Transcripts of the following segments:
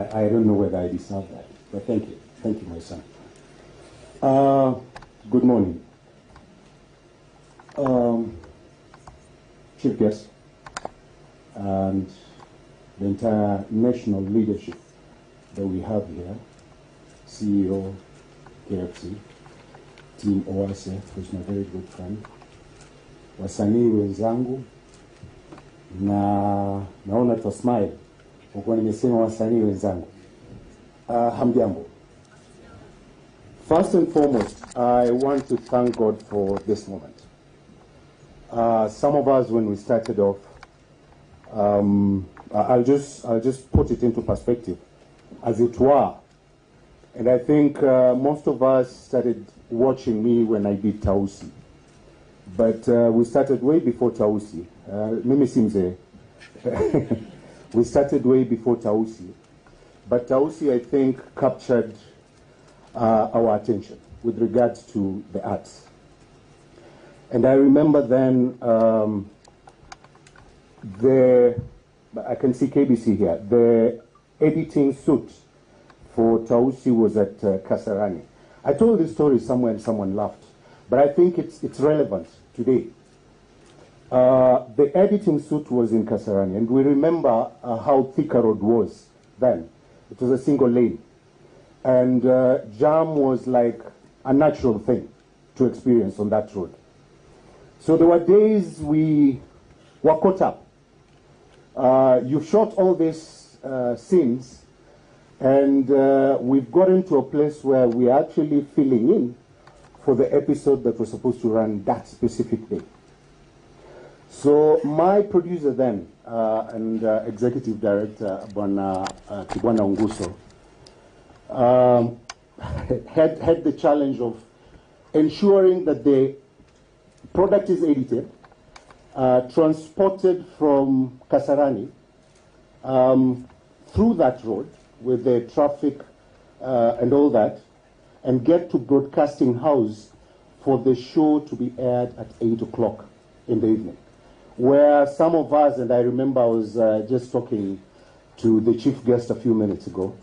I don't know whether I deserve that, but thank you. Thank you, my son. Good morning. Chief guest and the entire national leadership that we have here, CEO, KFC, Team OASE, who's my very good friend, wasanii wenzangu, na naona to smile kwa nimesema wasanii wenzangu. Hamjambo. First and foremost, I want to thank God for this moment. Some of us, when we started off, I'll just put it into perspective, as it were. And I think most of us started watching me when I did Tausi. But we started way before Tausi. Mimi simze. We started way before Tausi. But Tausi, I think, captured our attention with regards to the arts. And I remember then, I can see KBC here, the editing suit for Tausi was at Kasarani. I told this story somewhere and someone laughed, but I think it's relevant today. The editing suit was in Kasarani, and we remember how Thika Road was then. It was a single lane. And jam was like a natural thing to experience on that road. So there were days we were caught up. You've shot all these scenes, and we've gotten to a place where we're actually filling in for the episode that was supposed to run that specific day. So my producer then, and executive director, Kibwana Unguso, had the challenge of ensuring that the product is edited, transported from Kasarani through that road with the traffic and all that, and get to broadcasting house for the show to be aired at 8 o'clock in the evening. Where some of us, and I remember I was just talking to the chief guest a few minutes ago,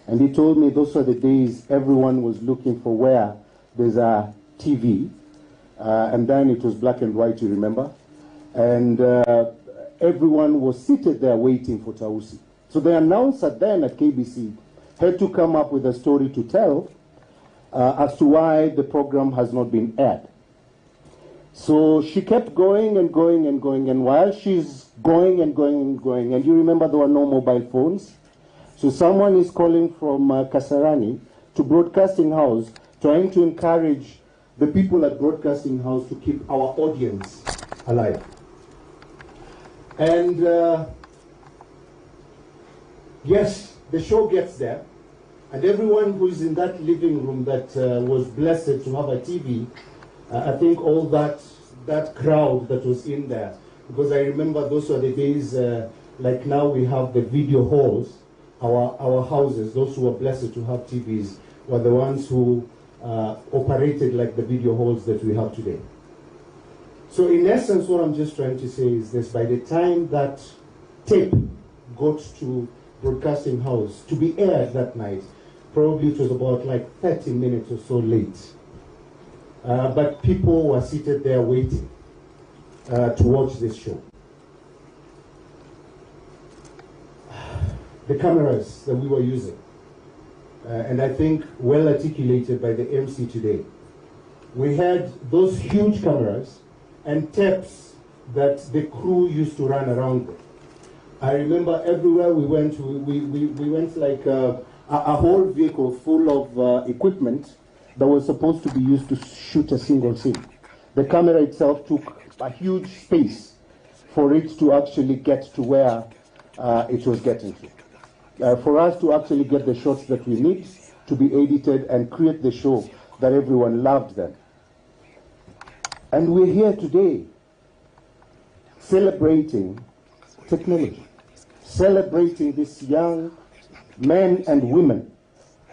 and he told me those were the days everyone was looking for where there's a TV, and then it was black and white, you remember? And everyone was seated there waiting for Tausi. So the announcer then at KBC had to come up with a story to tell as to why the program has not been aired. So she kept going and going and going, and while she's going and going and going, and you remember there were no mobile phones, so someone is calling from Kasarani to Broadcasting House, trying to encourage the people at Broadcasting House to keep our audience alive. And yes, the show gets there, and everyone who is in that living room that was blessed to have a TV, I think all that crowd that was in there, because I remember those were the days, like now we have the video halls, our houses, those who were blessed to have TVs were the ones who operated like the video halls that we have today. So in essence, what I'm just trying to say is this: by the time that tape got to Broadcasting House to be aired that night, probably it was about like 30 minutes or so late. But people were seated there waiting to watch this show. The cameras that we were using, and I think well articulated by the MC today, we had those huge cameras and tapes that the crew used to run around with. I remember everywhere we went, we went like a whole vehicle full of equipment that was supposed to be used to shoot a single scene. The camera itself took a huge space for it to actually get to where it was getting to. For us to actually get the shots that we need to be edited and create the show that everyone loved then. And we're here today celebrating technology, celebrating these young men and women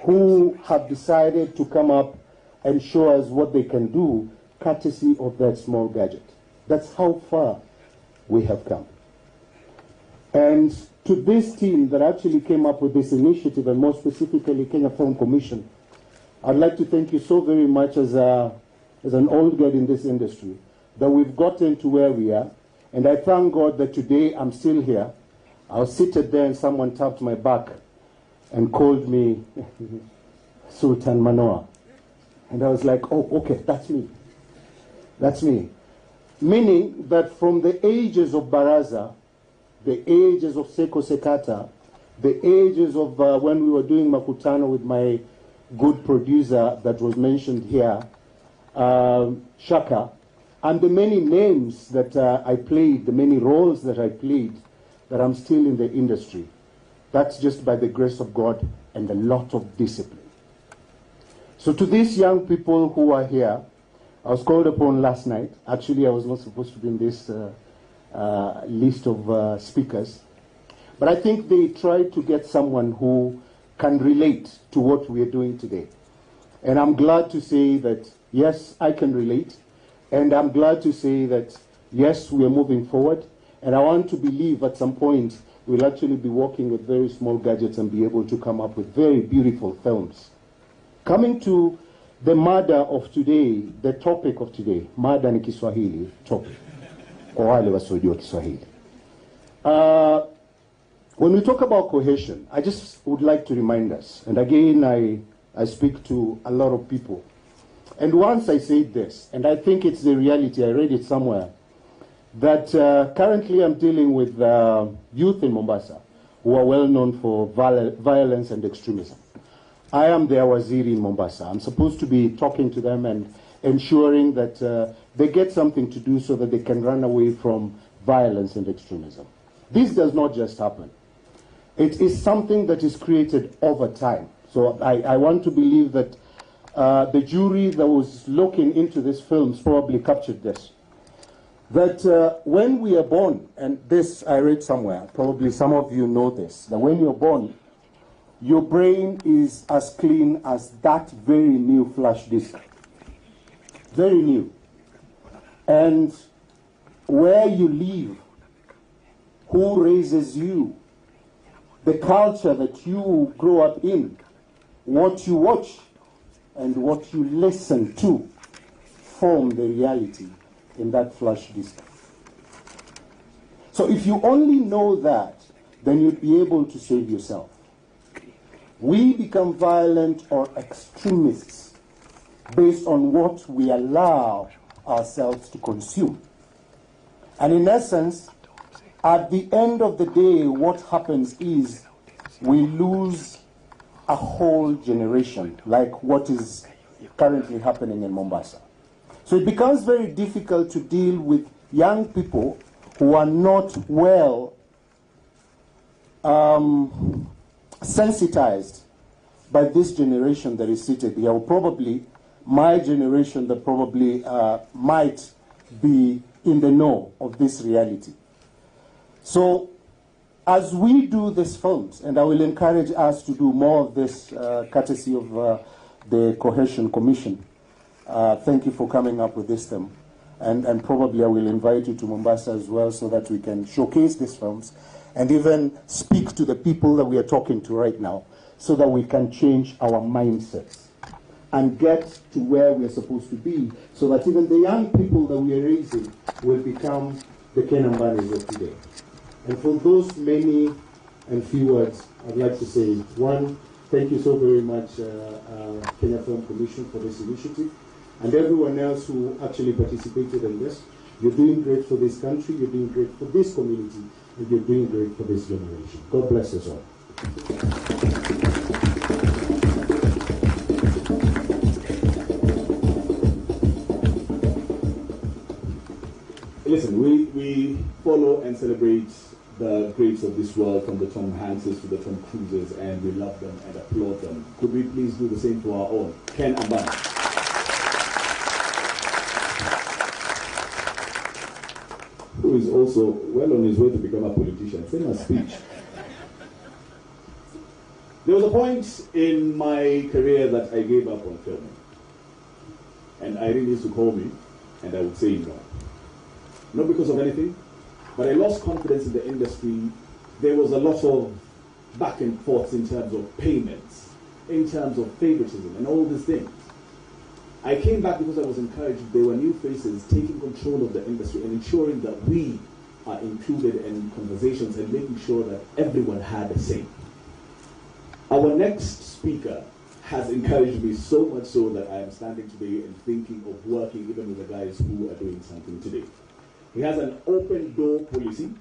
who have decided to come up and show us what they can do courtesy of that small gadget. That's how far we have come. And to this team that actually came up with this initiative, and more specifically Kenya Film Commission, I'd like to thank you so very much as an old guy in this industry, that we've gotten to where we are. And I thank God that today I'm still here. I was seated there and someone tapped my back and called me Sultan Manoa. And I was like, oh, okay, that's me. That's me. Meaning that from the ages of Baraza, the ages of Seko Sekata, the ages of when we were doing Makutano with my good producer that was mentioned here, Shaka, and the many names that I played, the many roles that I played, that I'm still in the industry. That's just by the grace of God and a lot of discipline. So to these young people who are here, I was called upon last night. Actually, I was not supposed to be in this list of speakers. But I think they tried to get someone who can relate to what we are doing today. And I'm glad to say that, yes, I can relate. And I'm glad to say that, yes, we are moving forward. And I want to believe at some point we'll actually be working with very small gadgets and be able to come up with very beautiful films. Coming to the mada of today, the topic of today, mada ni Kiswahili, topic. Kwa wale wasiojua Kiswahili. When we talk about cohesion, I just would like to remind us, and again I speak to a lot of people. And once I said this, and I think it's the reality, I read it somewhere, that currently I'm dealing with youth in Mombasa who are well known for violence and extremism. I am their waziri in Mombasa. I'm supposed to be talking to them and ensuring that they get something to do so that they can run away from violence and extremism. This does not just happen. It is something that is created over time. So I want to believe that the jury that was looking into these films probably captured this. That when we are born, and this I read somewhere, probably some of you know this, that when you're born, your brain is as clean as that very new flash disk. Very new. And where you live, who raises you, the culture that you grow up in, what you watch, and what you listen to form the reality in that flash disk. So if you only know that, then you'd be able to save yourself. We become violent or extremists based on what we allow ourselves to consume. And in essence, at the end of the day, what happens is we lose a whole generation, like what is currently happening in Mombasa. So it becomes very difficult to deal with young people who are not well sensitized by this generation that is seated here, or probably my generation that probably might be in the know of this reality. So as we do these films, and I will encourage us to do more of this courtesy of the Cohesion Commission. Thank you for coming up with this theme. And probably I will invite you to Mombasa as well so that we can showcase these films and even speak to the people that we are talking to right now so that we can change our mindsets and get to where we are supposed to be so that even the young people that we are raising will become the KENNETH AMBANIs of today. And for those many and few words, I'd like to say, one, thank you so very much, Kenya Film Commission, for this initiative. And everyone else who actually participated in this. You're doing great for this country, you're doing great for this community, and you're doing great for this generation. God bless us all. Listen, we follow and celebrate the greats of this world, from the Tom Hanks to the Tom Cruises, and we love them and applaud them. Could we please do the same to our own? KENNETH AMBANI. Who is also well on his way to become a politician. Famous speech. There was a point in my career that I gave up on filming. And Irene used to call me, and I would say no. Not because of anything, but I lost confidence in the industry there was a lot of back and forth in terms of payments, in terms of favoritism, and all these things. I came back because I was encouraged. There were new faces taking control of the industry and ensuring that we are included in conversations and making sure that everyone had a say. Our next speaker has encouraged me so much so that I am standing today and thinking of working even with the guys who are doing something today. He has an open door policy